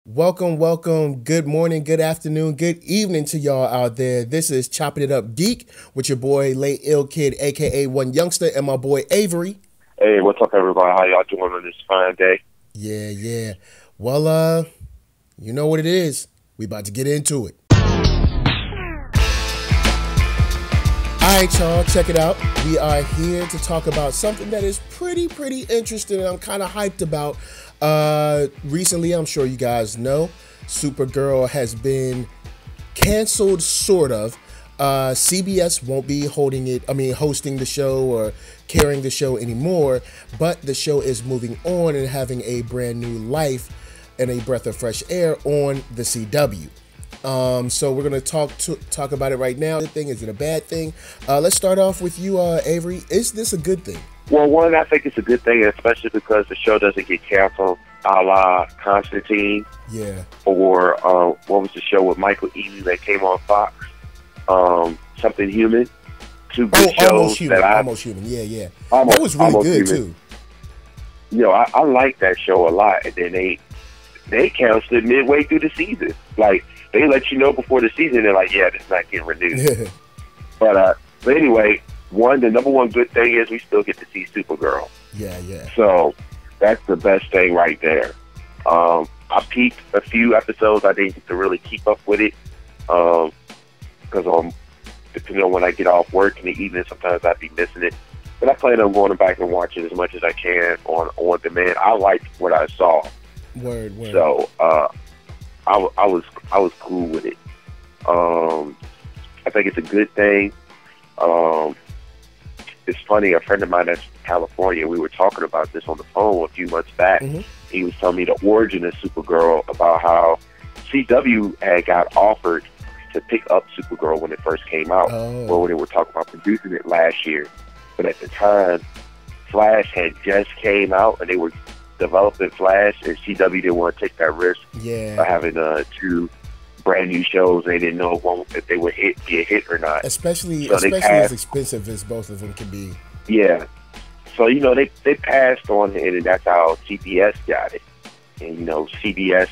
Welcome, welcome. Good morning, good afternoon, good evening to y'all out there. This is Chopping It Up Geek with your boy, Late Ill Kid, aka OneYoungsta, and my boy Avery. Hey, what's up, everybody? How y'all doing on this fine day? Yeah. Well, you know what it is. We about to get into it. All right, y'all, check it out. We are here to talk about something that is pretty interesting and I'm kind of hyped about. Recently, I'm sure you guys know, Supergirl has been canceled, sort of. CBS won't be hosting the show or carrying the show anymore, but the show is moving on and having a brand new life and a breath of fresh air on the CW. So we're going to talk about it right now. Good thing, is it a bad thing? Let's start off with you, Avery. Is this a good thing? Well, one, I think it's a good thing, especially because the show doesn't get canceled, a la Constantine. Yeah. Or what was the show with Michael Eaton that came on Fox? Something Human. Two good shows. Almost Human. Yeah. That was really good too. You know, I like that show a lot, and then they canceled it midway through the season. Like, they let you know before the season, they're like, yeah, it's not getting renewed. But anyway, the number one good thing is we still get to see Supergirl. Yeah. So that's the best thing right there. I peeped a few episodes. I didn't get to really keep up with it because depending on when I get off work in the evening, sometimes I'd be missing it. But I plan on going back and watching as much as I can on demand. I liked what I saw. Word. So I was cool with it. I think it's a good thing. It's funny, a friend of mine that's in California, we were talking about this on the phone a few months back. Mm-hmm. He was telling me the origin of Supergirl, about how CW had got offered to pick up Supergirl when it first came out, or when they were talking about producing it last year. But at the time, Flash had just came out, and they were developing Flash, and CW didn't want to take that risk of having two brand new shows. They didn't know if they would be a hit or not. Especially as expensive as both of them can be. Yeah. So, they passed on it, and that's how CBS got it. And, CBS,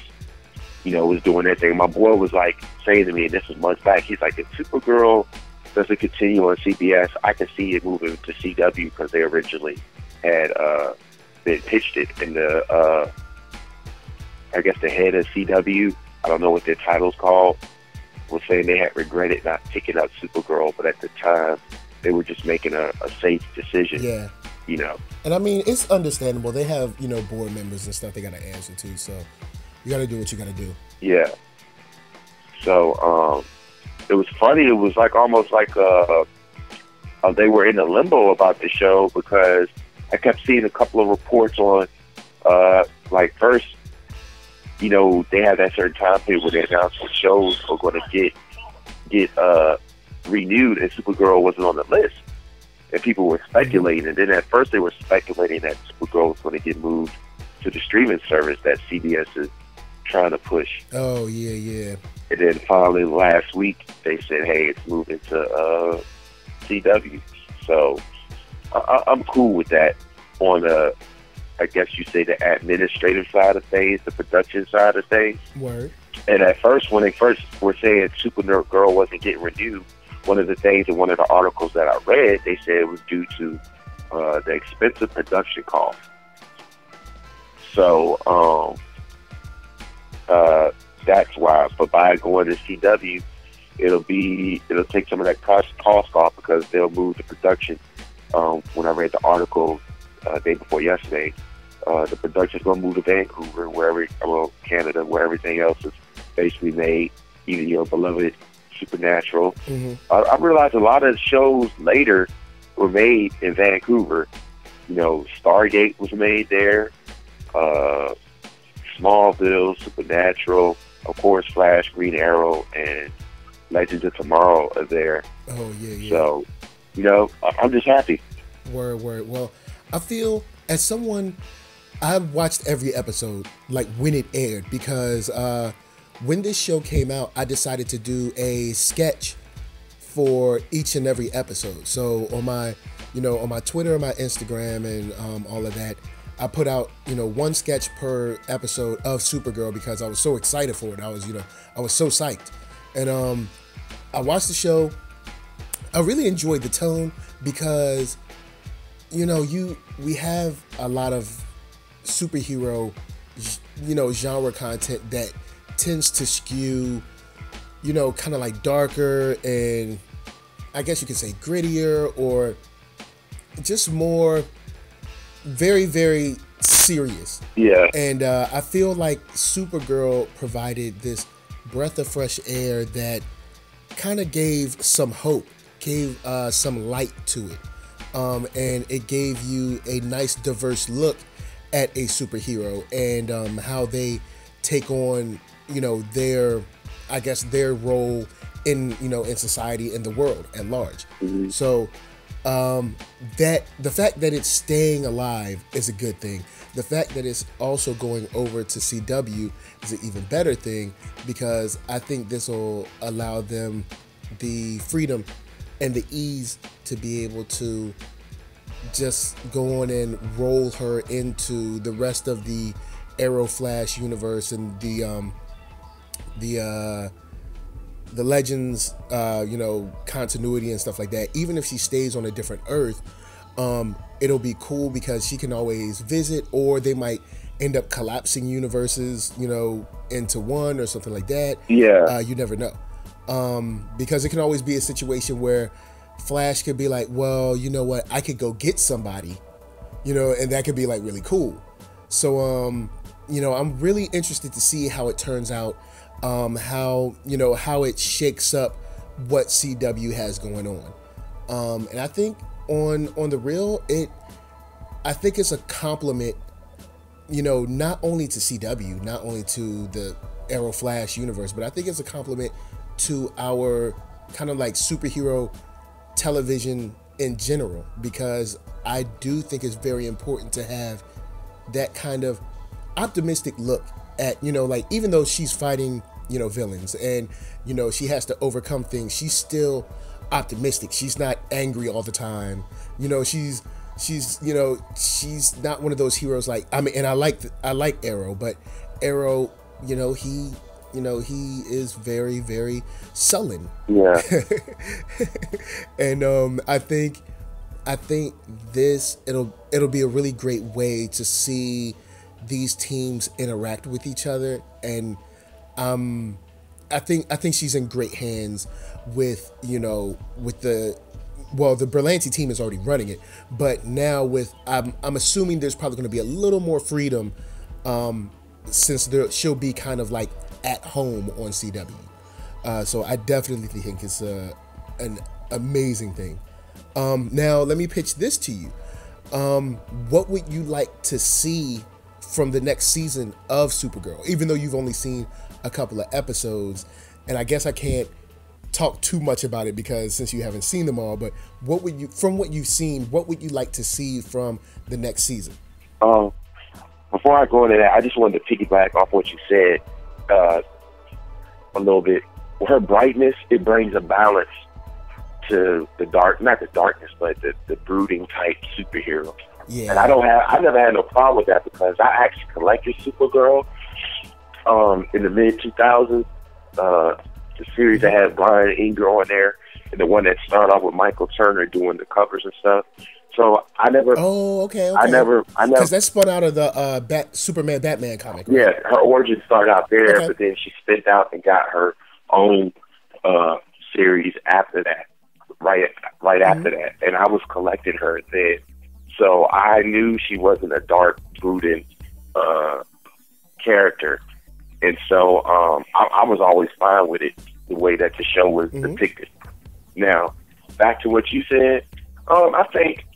was doing that thing. My boy was like saying to me, and this was months back, he's like, if Supergirl doesn't continue on CBS, I can see it moving to CW because they originally had been pitched it. And I guess the head of CW, I don't know what their title's called, was saying they had regretted not picking up Supergirl, but at the time they were just making a safe decision. Yeah. And I mean, it's understandable. They have, board members and stuff they got to answer to, so you got to do what you got to do. Yeah. So it was funny. It was like almost like they were in a limbo about the show, because I kept seeing a couple of reports on like first, they have that certain time period where they announce what shows are going to get renewed, and Supergirl wasn't on the list. And people were speculating. And then at first they were speculating that Supergirl was going to get moved to the streaming service that CBS is trying to push. Oh, yeah. And then finally last week they said, hey, it's moving to CW. So I'm cool with that on I guess you say the administrative side of things, the production side of things. Word. And at first, when they first were saying Supergirl wasn't getting renewed, one of the things in one of the articles that I read, they said it was due to the expensive production cost. So that's why. But by going to CW, it'll take some of that cost off, because they'll move the production. When I read the article day before yesterday, the production's going to move to Vancouver, Canada, where everything else is basically made. Even your beloved Supernatural. Mm-hmm. I realized a lot of shows later were made in Vancouver. Stargate was made there. Smallville, Supernatural, of course, Flash, Green Arrow, and Legends of Tomorrow are there. Oh, yeah. So, I'm just happy. Word. Well, I feel, as someone, I've watched every episode, like, when it aired, because when this show came out, I decided to do a sketch for each and every episode. So on my Twitter, my Instagram, and all of that, I put out, one sketch per episode of Supergirl because I was so excited for it. I was so psyched. And I watched the show. I really enjoyed the tone because, we have a lot of superhero, genre content that tends to skew, kind of like darker and I guess you could say grittier or just more very, very serious. Yeah. And I feel like Supergirl provided this breath of fresh air that kind of gave some hope, gave some light to it. And it gave you a nice diverse look at a superhero and how they take on, their role in, in society and the world at large. Mm-hmm. So that the fact that it's staying alive is a good thing. The fact that it's also going over to CW is an even better thing because I think this will allow them the freedom and the ease to be able to just go on and roll her into the rest of the Arrow Flash universe and the Legends, continuity and stuff like that. Even if she stays on a different Earth, it'll be cool because she can always visit, or they might end up collapsing universes, into one or something like that. Yeah. You never know. Because it can always be a situation where Flash could be like, well, you know what, I could go get somebody, and that could be like really cool. So, I'm really interested to see how it turns out. How it shakes up what CW has going on. And I think on the real, I think it's a compliment, not only to CW, not only to the Arrow Flash universe, but I think it's a compliment to our kind of like superhero television in general, because I do think it's very important to have that kind of optimistic look at, like, even though she's fighting, villains and, she has to overcome things, she's still optimistic. She's not angry all the time. She's not one of those heroes like, and I like Arrow, but Arrow, he is very, very sullen. Yeah. And I think this it'll be a really great way to see these teams interact with each other, and I think she's in great hands with the Berlanti team is already running it, but now with I'm assuming there's probably going to be a little more freedom since she'll be kind of like at home on CW. So I definitely think it's an amazing thing. Now let me pitch this to you. What would you like to see from the next season of Supergirl, even though you've only seen a couple of episodes, and I guess I can't talk too much about it because since you haven't seen them all, but from what you've seen, what would you like to see from the next season? Before I go into that, I just wanted to piggyback off what you said a little bit. Her brightness, it brings a balance to the not the darkness, but the brooding type superhero. Yeah. And I never had no problem with that because I actually collected Supergirl in the mid 2000s. The series that had Brian Inger on there, and the one that started off with Michael Turner doing the covers and stuff. So I never. Oh, okay. I never. Because that spun out of the Superman Batman comic. Right? Yeah, her origin started out there, Okay. but then she spent out and got her own series after that. Right after that, and I was collecting her then. So I knew she wasn't a dark, brooding character. And so I was always fine with it, the way that the show was depicted. Now, back to what you said, I think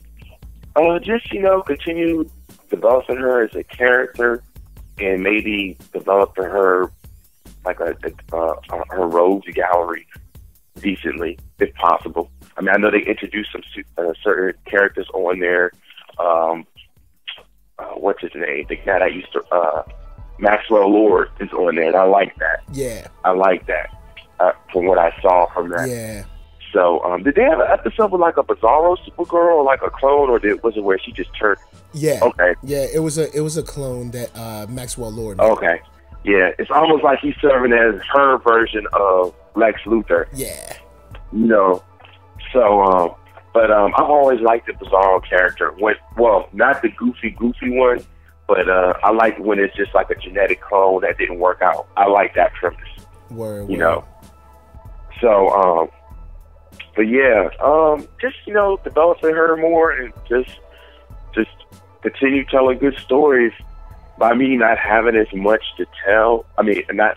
just, continue developing her as a character and maybe developing her like her rogues gallery decently, if possible. I mean, I know they introduced some certain characters on there. What's his name? The guy that used to... Maxwell Lord is on there, and I like that. Yeah. I like that from what I saw from that. Yeah. So, did they have an episode with like a Bizzaro Supergirl or like a clone, or was it where she just turned Yeah. Okay. Yeah, it was a clone that Maxwell Lord made. Okay. Yeah, it's almost like he's serving as her version of Lex Luthor. Yeah. You know. So, but I've always liked the Bizzaro character. Well, not the goofy one, but I like when it's just like a genetic clone that didn't work out. I like that premise. Word. You know. So, but yeah, just, you know, developing her more and just continue telling good stories by me not having as much to tell. I mean, not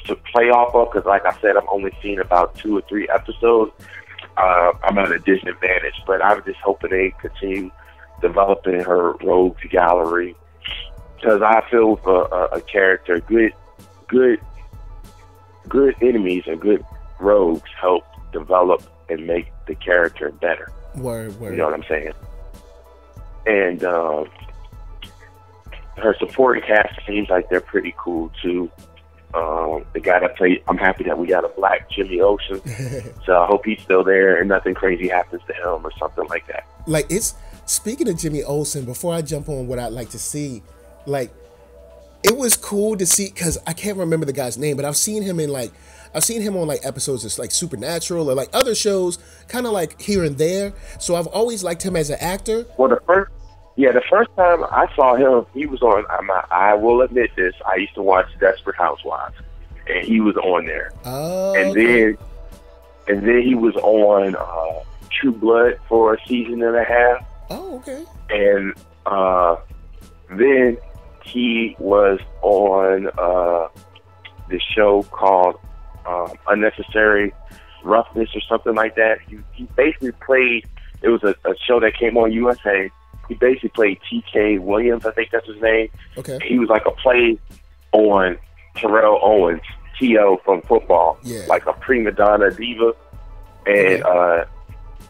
to play off of, because like I said, I'm only seeing about 2 or 3 episodes. I'm at a disadvantage, but I'm just hoping they continue developing her rogues gallery, because I feel with a character, good enemies and good rogues help develop and make the character better. Word. You know what I'm saying? And her supporting cast seems like they're pretty cool too. The guy that played, I'm happy that we got a black Jimmy Olsen. So I hope he's still there and nothing crazy happens to him or something like that. Like, it's, speaking of Jimmy Olsen, before I jump on what I'd like to see, like, it was cool to see, because I can't remember the guy's name, but I've seen him on like episodes of like Supernatural or like other shows, kind of like here and there. So I've always liked him as an actor. Well, the first time I saw him, he was on, I will admit this, I used to watch Desperate Housewives, and he was on there. Oh. And then he was on True Blood for a season and a half. Oh, okay. And then he was on this show called Unnecessary Roughness or something like that. He basically played, it was a show that came on USA. He basically played T.K. Williams, I think that's his name. Okay. He was like a play on Terrell Owens, T.O. from football, like a prima donna diva. And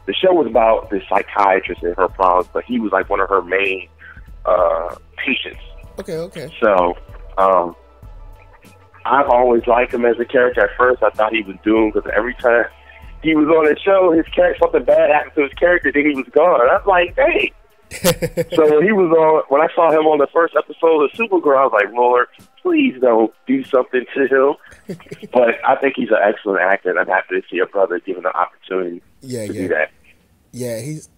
the show was about this psychiatrist and her problems, but he was like one of her main patients. Okay. So I've always liked him as a character. At first, I thought he was doomed, because every time he was on the show, his character, something bad happened to his character, then he was gone. I was like, hey. So when I saw him on the first episode of Supergirl, I was like, Lord, please don't do something to him. But I think he's an excellent actor, and I'm happy to see a brother given the opportunity to do that. Yeah, he's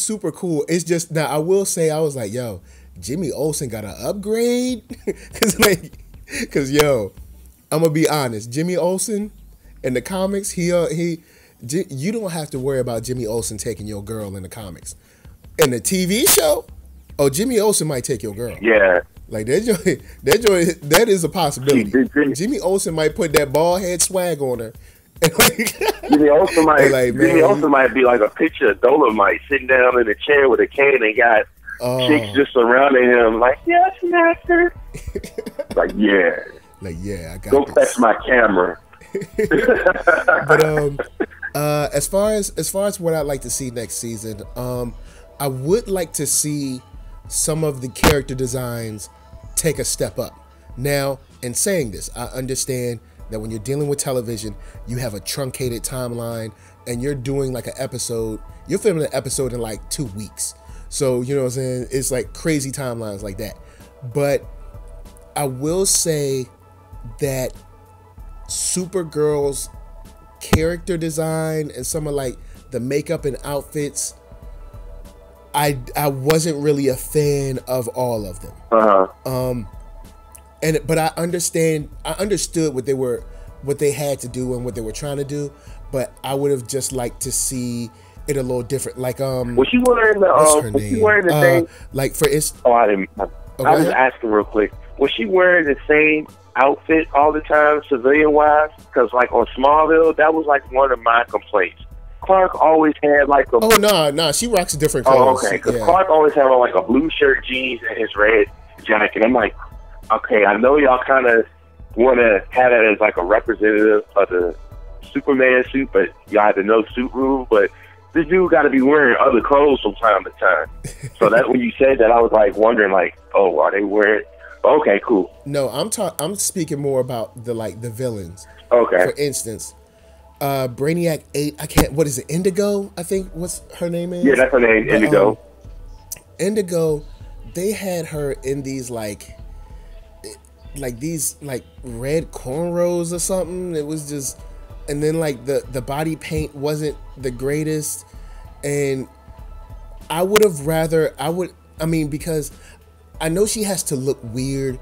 super cool. It's just, now I will say, I was like, yo, Jimmy Olsen got an upgrade? Because yo, I'm gonna be honest, Jimmy Olsen in the comics, you don't have to worry about Jimmy Olsen taking your girl in the comics. In the TV show, Jimmy Olsen might take your girl. Yeah. Like that is a possibility. Jimmy Olsen might put that bald head swag on her. Jimmy Olsen might be like a picture of Dolomite sitting down in a chair with a cane and got chicks just surrounding him, like, yes, master. Like, I got Go fetch my camera. But as far as what I'd like to see next season, I would like to see some of the character designs take a step up. Now, in saying this, I understand that when you're dealing with television, you have a truncated timeline, and you're doing like an episode, you're filming an episode in like 2 weeks. So, you know what I'm saying? It's like crazy timelines like that. But I will say that Supergirl's character design and some of like the makeup and outfits, I wasn't really a fan of all of them. But I understood what they had to do and what they were trying to do, but I would have just liked to see it a little different. Like was she wearing the same, like for instance, I was asking real quick, was she wearing the same outfit all the time, civilian wise? Because like on Smallville, that was like one of my complaints. Clark always had like a... No, she rocks different colors. Oh, okay, because Clark always had on like a blue shirt, jeans, and his red jacket. I'm like, okay, I know y'all kind of want to have it as like a representative of the Superman suit, but y'all have the no suit rule, but this dude got to be wearing other clothes from time to time. So that when you said that, I was like wondering, like, oh, are they wearing... Okay, cool. No, I'm speaking more about the villains. Okay. For instance... Brainiac 8, what is it, Indigo, I think, what's her name is? Yeah, that's her name, Indigo. Indigo, they had her in these like these like red cornrows or something. It was just, and then like the body paint wasn't the greatest, and I would have rather, because I know she has to look weird,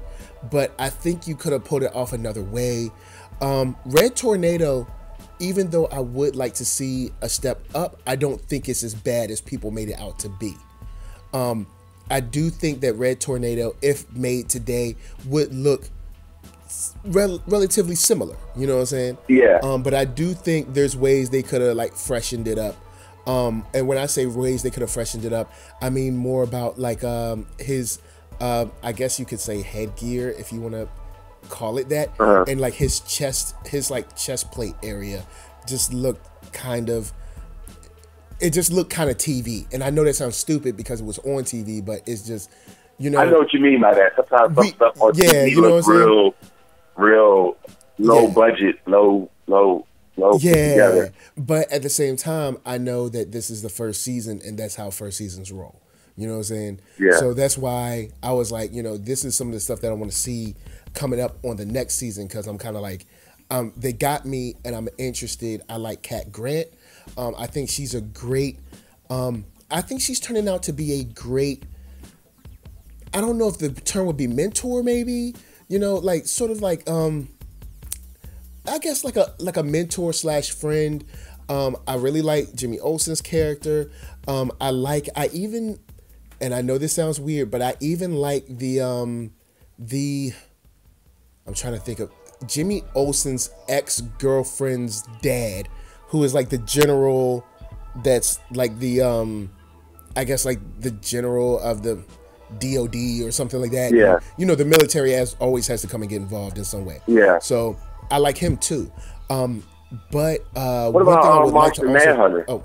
but I think you could have pulled it off another way. Red Tornado, even though I would like to see a step up, I don't think it's as bad as people made it out to be. I do think that Red Tornado, if made today, would look relatively similar. You know what I'm saying? Yeah. But I do think there's ways they could have like freshened it up. And when I say ways they could have freshened it up, I mean more about like his, I guess you could say headgear, if you want to call it that, and like his chest plate area just looked kind of. It just looked kind of TV, and I know that sounds stupid because it was on TV, but it's just, you know. I know what you mean by that. Sometimes some stuff on TV looks real low budget, low together. But at the same time, I know that this is the first season, and that's how first seasons roll. You know what I'm saying? Yeah. So that's why I was like, you know, this is some of the stuff that I want to see coming up on the next season, because I'm kind of like, they got me, and I'm interested. I like Cat Grant. I think she's a great, I think she's turning out to be a great, I don't know if the term would be mentor, maybe, you know, like sort of like, I guess like a mentor / friend. I really like Jimmy Olsen's character. And I know this sounds weird, but I even like I'm trying to think of Jimmy Olsen's ex-girlfriend's dad, who is like the general that's like the, I guess like the general of the DOD or something like that. Yeah. You know, the military always has to come and get involved in some way. Yeah. So I like him too. But what about Martian Manhunter? Oh,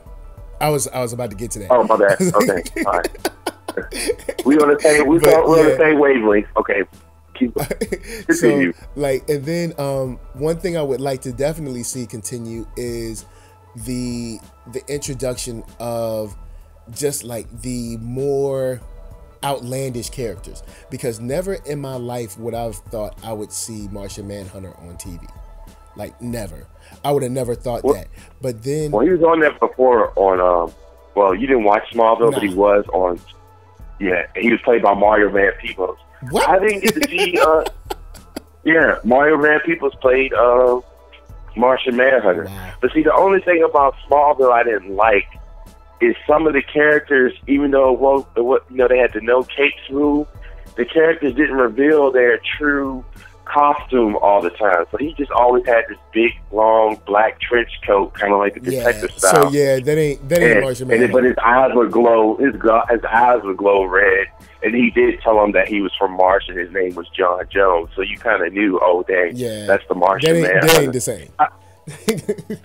I was about to get to that. Oh, my bad. Okay. All right. We on the same wavelength. Okay. So like, and then one thing I would like to definitely see continue is the introduction of just like the more outlandish characters, because never in my life would I have thought I would see Martian Manhunter on TV. Like never. I would have never thought that. But then, well, he was on there before on well, you didn't watch Smallville, but he was on. Yeah, he was played by Mario Van Peebles. What? I didn't get to see. Yeah, Mario Van Peebles played Martian Manhunter. Wow. But see, the only thing about Smallville I didn't like is some of the characters, even though they had the no capes rule, the characters didn't reveal their true costume all the time. So he just always had this big, long, black trench coat, kind of like the detective style. So yeah, that ain't Martian Manhunter. But his eyes would glow. His eyes would glow red. And he did tell him that he was from Mars and his name was John Jones. So you kind of knew, oh, dang, that's the Martian Manhunter. That ain't the same. I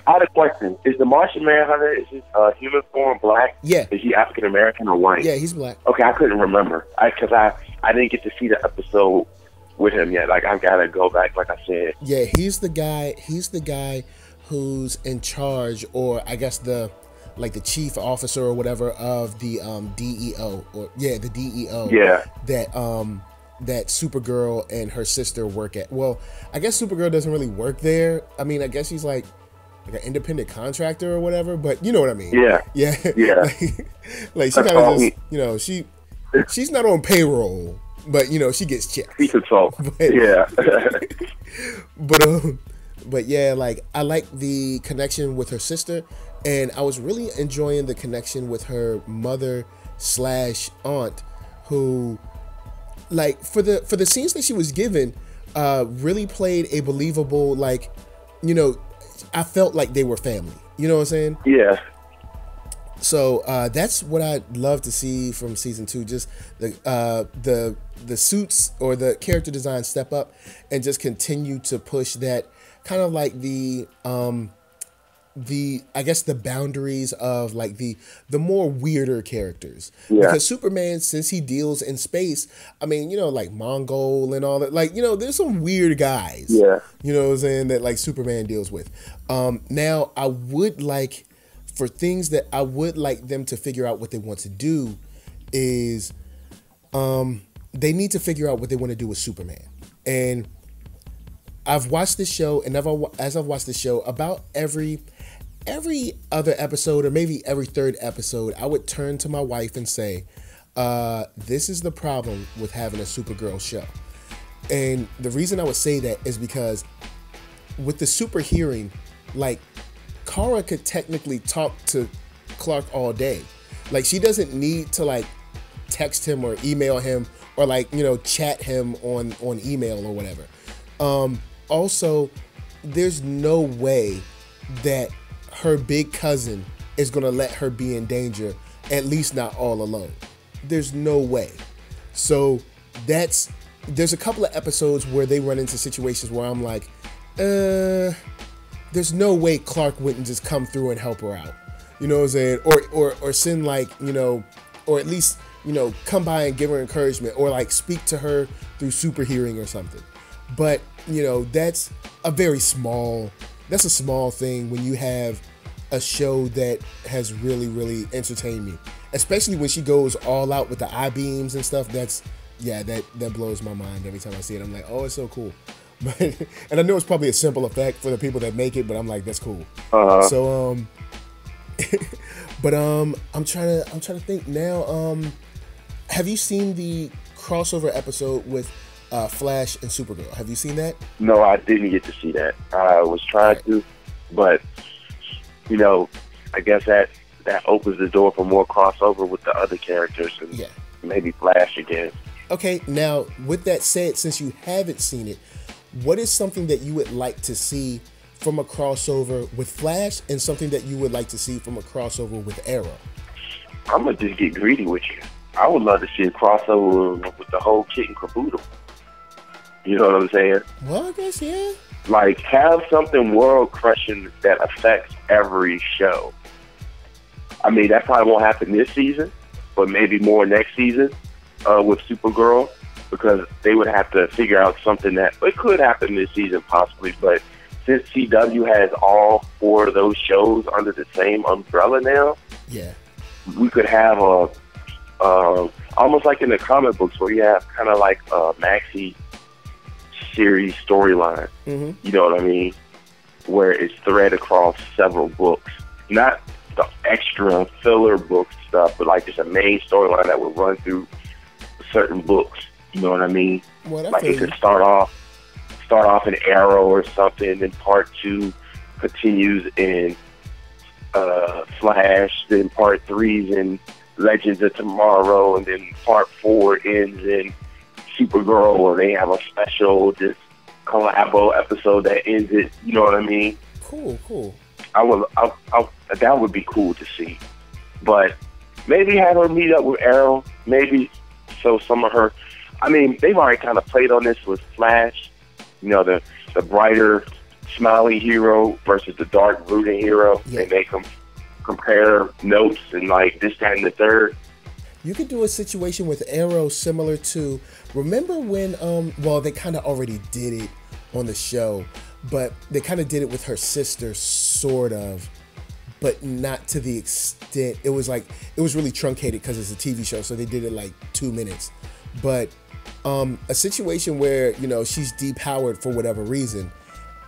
had a question. Is the Martian Manhunter, is his human form black? Yeah. Is he African American or white? Yeah, he's black. Okay, I couldn't remember. Because I didn't get to see the episode with him yet. Like, I've got to go back, like I said. Yeah, he's the guy who's in charge, or I guess the chief officer or whatever of the DEO, the DEO. Yeah. That Supergirl and her sister work at. Well, I guess Supergirl doesn't really work there. I mean, I guess she's like an independent contractor or whatever, but you know what I mean. Yeah. Yeah. Yeah. like she kind of just, you know, she's not on payroll, but you know, she gets checks. She consults. Yeah. But yeah, like I like the connection with her sister, and I was really enjoying the connection with her mother / aunt, who, like, for the scenes that she was given, really played a believable, like, you know, I felt like they were family. You know what I'm saying? Yeah. So that's what I'd love to see from season 2. Just the suits or the character design step up and just continue to push that kind of like the I guess the boundaries of like the more weirder characters. Yeah. Because Superman, since he deals in space, I mean, you know, like Mongol and all that, like, you know, there's some weird guys. Yeah. You know what I'm saying, that like Superman deals with. Now I would like, for things that I would like them to figure out what they want to do, is they need to figure out what they want to do with Superman. And I've watched this show, and as I've watched this show, about every other episode, or maybe every third episode, I would turn to my wife and say, this is the problem with having a Supergirl show. And the reason I would say that is because with the super hearing, like, Kara could technically talk to Clark all day. Like, she doesn't need to, like, text him or email him or, like, you know, chat him on email or whatever. Also, there's no way that her big cousin is going to let her be in danger, at least not all alone. There's no way. So there's a couple of episodes where they run into situations where I'm like, there's no way Clark wouldn't just come through and help her out. You know what I'm saying? Or send, like, you know, or at least, you know, come by and give her encouragement, or like speak to her through super hearing or something. But, you know, that's a small thing when you have a show that has really, really entertained me. Especially when she goes all out with the I-beams and stuff. That blows my mind every time I see it. I'm like, oh, it's so cool. But, and I know it's probably a simple effect for the people that make it, but I'm like, that's cool. So, but I'm trying to think now. Have you seen the crossover episode with Flash and Supergirl? Have you seen that? No, I didn't get to see that. I was trying to, but, you know, I guess that opens the door for more crossover with the other characters, and maybe Flash again. Okay, now, with that said, since you haven't seen it, what is something that you would like to see from a crossover with Flash, and something that you would like to see from a crossover with Arrow? I'm going to just get greedy with you. I would love to see a crossover with the whole kit and caboodle. You know what I'm saying? Well, I guess, yeah. Like, have something world-crushing that affects every show. I mean, that probably won't happen this season, but maybe more next season with Supergirl, because they would have to figure out something that it could happen this season possibly, but since CW has all 4 of those shows under the same umbrella now, we could have almost like in the comic books where you have kind of like a maxi series storyline. You know what I mean? Where it's thread across several books, not the extra filler book stuff, but like just a main storyline that would run through certain books. You know what I mean? Well, like it could start off in Arrow or something, then part 2 continues in Flash, then part 3's in Legends of Tomorrow, and then part 4 ends in Supergirl, or they have a special just collabo episode that ends it. You know what I mean? Cool. That would be cool to see. But maybe have her meet up with Arrow. Maybe so some of her. I mean, they've already kind of played on this with Flash. You know, the brighter, smiley hero versus the dark, brooding hero. And they compare notes and like this, that, and the third. You could do a situation with Arrow similar to, remember when, they kind of already did it on the show, but they kind of did it with her sister, sort of, but not to the extent. It was really truncated because it's a TV show, so they did it like 2 minutes. But a situation where, you know, she's depowered for whatever reason,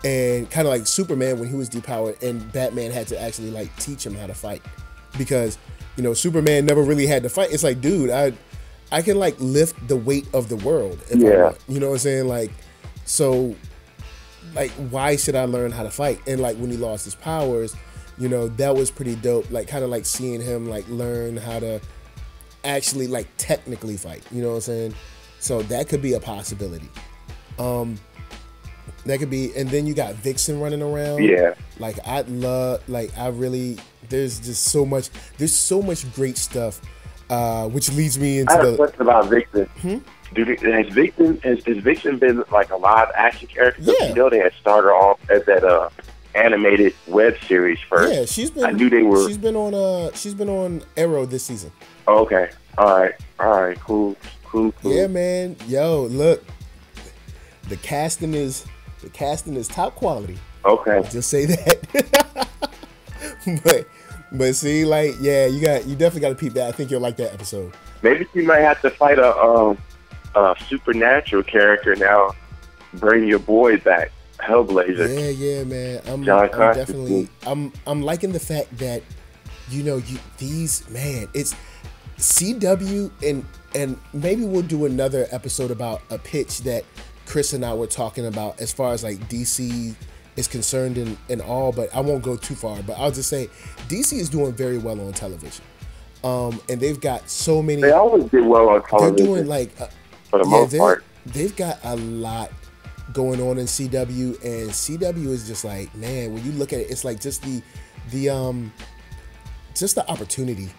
and kind of like Superman when he was depowered, and Batman had to actually like teach him how to fight, because, you know, Superman never really had to fight. It's like, dude, I can like lift the weight of the world if I want. You know what I'm saying? Like, so, like, why should I learn how to fight? And like when he lost his powers, you know, that was pretty dope. Like, kind of like seeing him like learn how to actually like technically fight. You know what I'm saying? So that could be a possibility. That could be, and then you got Vixen running around. Like, there's just so much. There's so much great stuff, which leads me into. I have a question about Vixen. Has Vixen been like a live action character? Yeah. You know, they had started off as that animated web series first. Yeah, she's been. I knew they were. She's been on Arrow this season. Oh, okay. All right. Cool. Yeah, man. Yo, look, the casting is top quality. Okay. I'll just say that. But see, like, yeah, you definitely got to peep that. I think you'll like that episode. Maybe she might have to fight a supernatural character now. Bring your boy back, Hellblazer. Yeah, man. I'm definitely. I'm liking the fact that it's CW and maybe we'll do another episode about a pitch that Chris and I were talking about as far as like DC is concerned and all, but I won't go too far. But I'll just say DC is doing very well on television. And they've got so many. They always do well on television. They're doing like for the most part. They've got a lot going on in CW, and CW is just like, man, when you look at it, it's like just the opportunity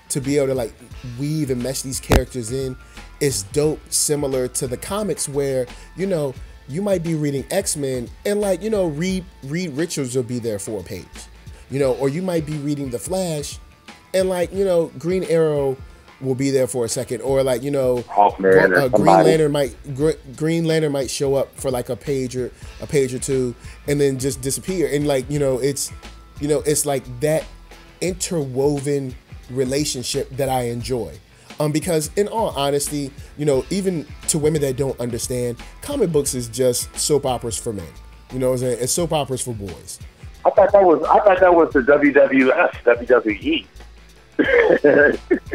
to be able to like weave and mesh these characters in is dope. Similar to the comics where you might be reading X-Men and like Reed Richards will be there for a page, or you might be reading The Flash and like Green Arrow will be there for a second, or like Green Lantern might show up for like a page or two and then just disappear, and like it's like that interwoven relationship that I enjoy. Because in all honesty, even to women that don't understand, comic books is just soap operas for men. You know what I'm saying? It's soap operas for boys. I thought that was the WWF, WWE.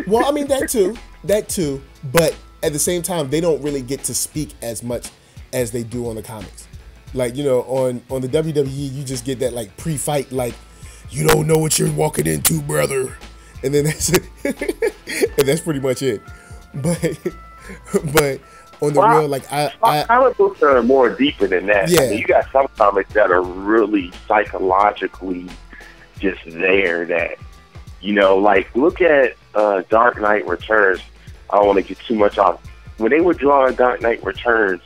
Well, I mean that too, but at the same time, they don't really get to speak as much as they do on the comics. Like on the WWE, you just get that like pre-fight, like you don't know what you're walking into, brother, and then that's it. And that's pretty much it. But on the real, like comic books are more deeper than that. Yeah, I mean, you got some comics that are really psychologically just there that. Like look at Dark Knight Returns. I don't want to get too much off. When they were drawing Dark Knight Returns,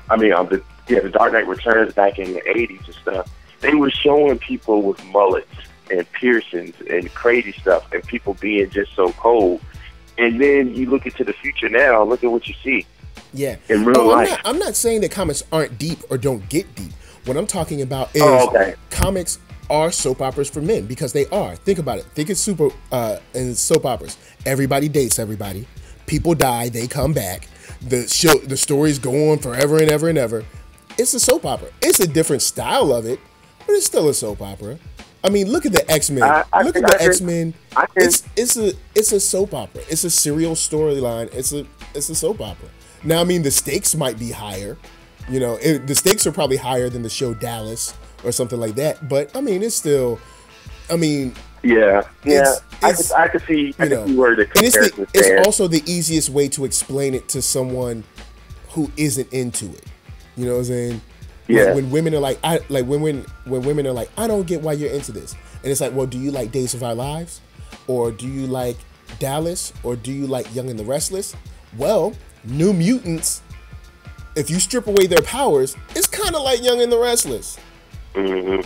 the Dark Knight Returns back in the 80s and stuff, they were showing people with mullets and piercings and crazy stuff and people being just so cold. And then you look into the future now, look at what you see. Yeah. In real life. I'm not saying that comics aren't deep or don't get deep. What I'm talking about is comics are soap operas for men, because they are. Think about it. Think it's in soap operas. Everybody dates everybody. People die, they come back. The stories go on forever and ever and ever. It's a soap opera. It's a different style of it, but it's still a soap opera. I mean, look at the X-Men. Look at the X-Men. It's a soap opera. It's a serial storyline. It's a soap opera. Now, I mean, the stakes might be higher. The stakes are probably higher than the show Dallas or something like that. But I mean, it's still. I mean. Yeah. I can see where the comparison is. It's also the easiest way to explain it to someone who isn't into it. You know what I'm saying? Yeah. When women are like, when women are like, I don't get why you're into this, and it's like, well, do you like Days of Our Lives, or do you like Dallas, or do you like Young and the Restless? Well, New Mutants, if you strip away their powers, it's kind of like Young and the Restless. Mm-hmm.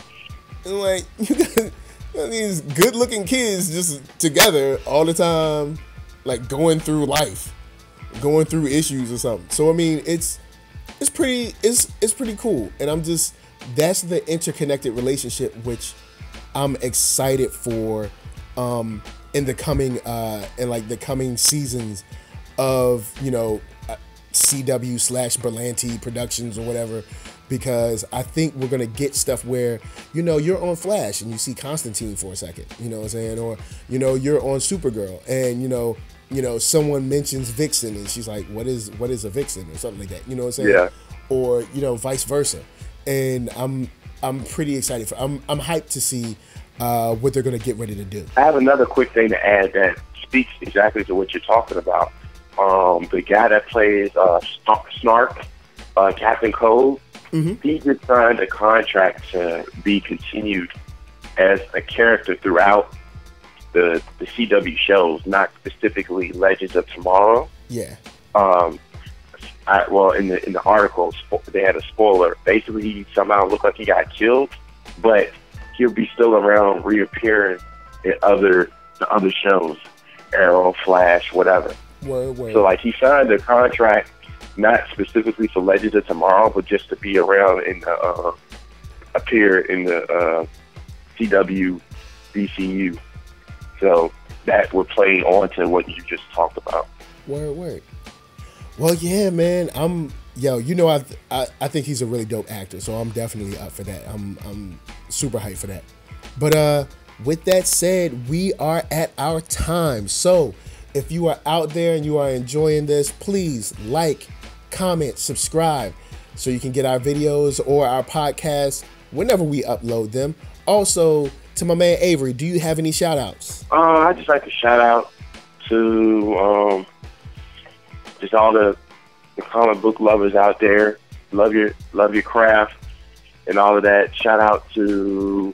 And like you got these good-looking kids just together all the time, like going through life, going through issues or something. So I mean, it's pretty cool, and that's the interconnected relationship which I'm excited for in the coming the coming seasons of CW/Berlanti Productions or whatever, because I think we're gonna get stuff where you're on Flash and you see Constantine for a second, you know what I'm saying, or you're on Supergirl and someone mentions Vixen and she's like, what is a Vixen or something like that, you know what I'm saying? Yeah. Or vice versa, and I'm pretty excited for. I'm hyped to see what they're gonna get ready to do. I have another quick thing to add that speaks exactly to what you're talking about. The guy that plays Snark, Captain Cold, mm-hmm. he just signed a contract to be continued as a character throughout the CW shows, not specifically Legends of Tomorrow. Yeah. In the article, they had a spoiler. Basically, he somehow looked like he got killed, but he'll be still around, reappearing in the other shows, Arrow, Flash, whatever. Word. So, like, he signed a contract not specifically for Legends of Tomorrow, but just to be around and appear in the CW DCU So that would play on to what you just talked about. Word. Well, yeah, man. I think he's a really dope actor, so I'm definitely up for that. I'm super hyped for that. But with that said, we are at our time. So if you are out there and you are enjoying this, please like, comment, subscribe so you can get our videos or our podcasts whenever we upload them. Also, to my man Avery, do you have any shout outs? I'd just like to shout out to just all the comic book lovers out there. Love your craft and all of that. Shout out to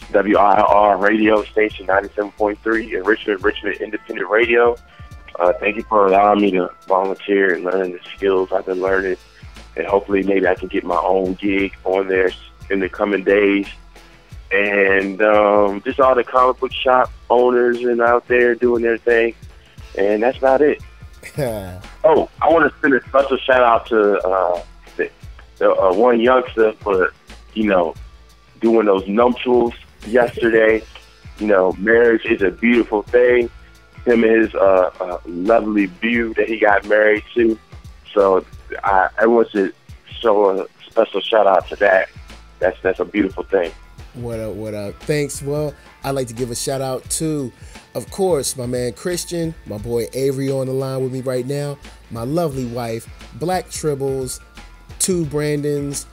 WRIR radio station 97.3 in Richmond Independent Radio. Thank you for allowing me to volunteer and learn the skills I've been learning, and hopefully maybe I can get my own gig on there in the coming days. And just all the comic book shop owners and out there doing their thing. And that's about it. Oh, I want to send a special shout out to the OneYoungsta for, doing those nuptials yesterday. Marriage is a beautiful thing. Him and his lovely beaut that he got married to. So everyone should show a special shout out to that. That's a beautiful thing. What up? Thanks. Well, I'd like to give a shout out to, of course, my man Christian, my boy Avery on the line with me right now, my lovely wife, Black Tribbles, 2 Brandons,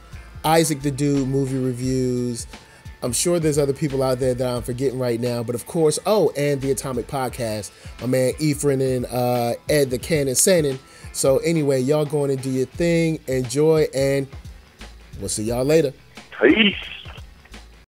Isaac the Dude movie reviews. I'm sure there's other people out there that I'm forgetting right now, but of course, and the Atomic Podcast, my man Ephraim and Ed the Cannon Sannon. So anyway, y'all go on and do your thing, enjoy, and we'll see y'all later. Peace.